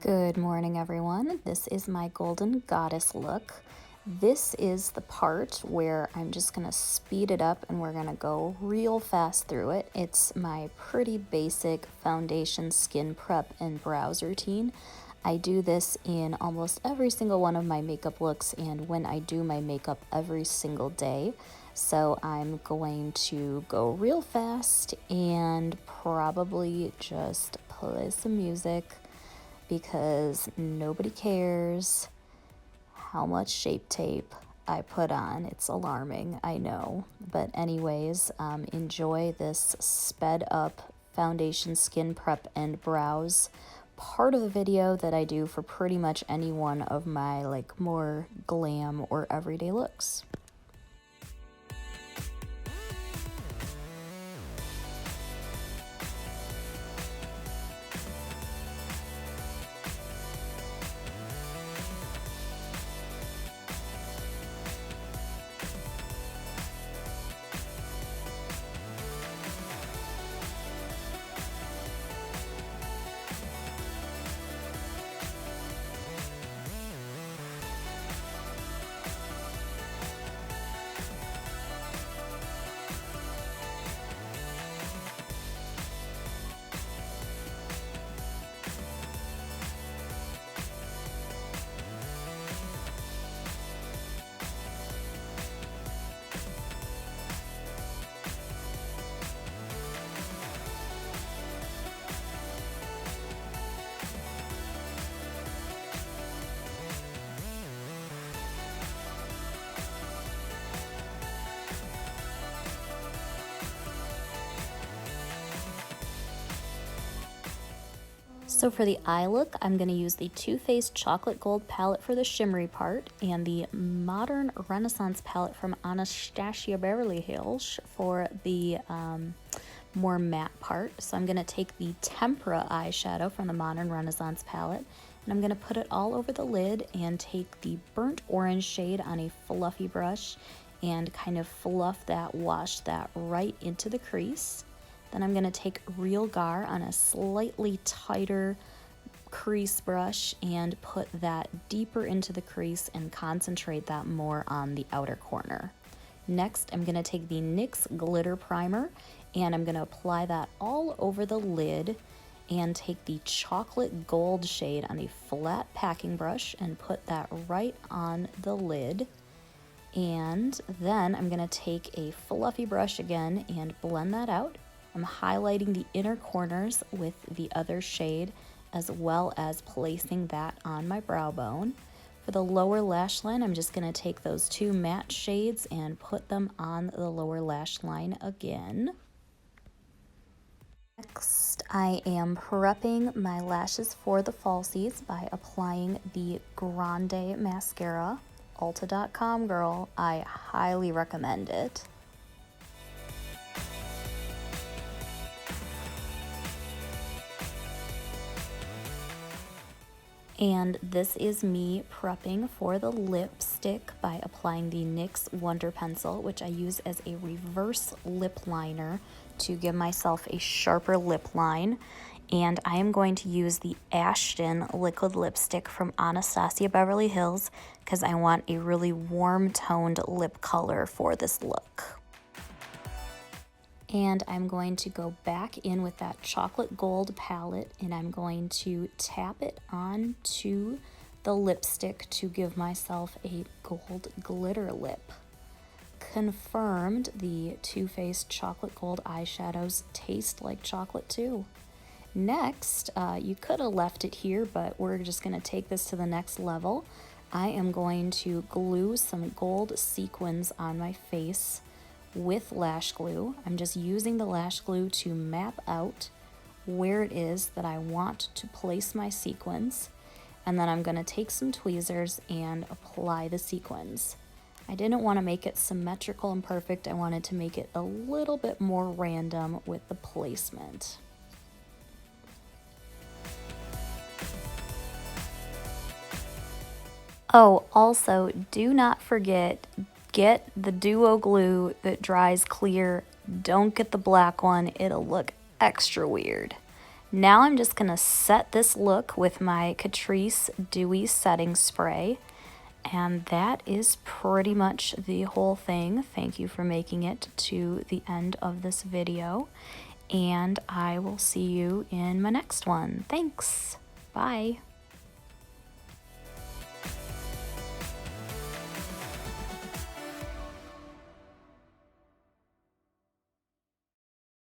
Good morning, everyone. This is my golden goddess look. This is the part where I'm just gonna speed it up and we're gonna go real fast through it. It's my pretty basic foundation, skin prep, and brows routine. I do this in almost every single one of my makeup looks and when I do my makeup every single day. So I'm going to go real fast and probably just play some music because nobody cares how much Shape Tape I put on. It's alarming, I know. But anyways, enjoy this sped up foundation, skin prep, and brows part of the video that I do for pretty much any one of my more glam or everyday looks. So for the eye look, I'm going to use the Too Faced Chocolate Gold palette for the shimmery part and the Modern Renaissance palette from Anastasia Beverly Hills for the more matte part. So I'm going to take the Tempera eyeshadow from the Modern Renaissance palette and I'm going to put it all over the lid and take the burnt orange shade on a fluffy brush and kind of fluff that, wash that right into the crease. Then I'm going to take Real Gar on a slightly tighter crease brush and put that deeper into the crease and concentrate that more on the outer corner. Next, I'm going to take the NYX Glitter Primer and I'm going to apply that all over the lid and take the Chocolate Gold shade on a flat packing brush and put that right on the lid. And then I'm going to take a fluffy brush again and blend that out. I'm highlighting the inner corners with the other shade as well as placing that on my brow bone. For the lower lash line, I'm just going to take those two matte shades and put them on the lower lash line again. Next, I am prepping my lashes for the falsies by applying the Grande Mascara. Ulta.com, girl. I highly recommend it. And this is me prepping for the lipstick by applying the NYX Wonder Pencil, which I use as a reverse lip liner to give myself a sharper lip line. And I am going to use the Ashton liquid lipstick from Anastasia Beverly Hills because I want a really warm toned lip color for this look. And I'm going to go back in with that chocolate gold palette and I'm going to tap it onto the lipstick to give myself a gold glitter lip. Confirmed, the Too Faced Chocolate Gold eyeshadows taste like chocolate too. Next, you could have left it here, but we're just going to take this to the next level. I am going to glue some gold sequins on my face with lash glue. I'm just using the lash glue to map out where it is that I want to place my sequins. And then I'm going to take some tweezers and apply the sequins. I didn't want to make it symmetrical and perfect. I wanted to make it a little bit more random with the placement. Oh, also, do not forget, get the duo glue that dries clear. Don't get the black one. It'll look extra weird. Now I'm just going to set this look with my Catrice Dewy Setting Spray. And that is pretty much the whole thing. Thank you for making it to the end of this video. And I will see you in my next one. Thanks. Bye.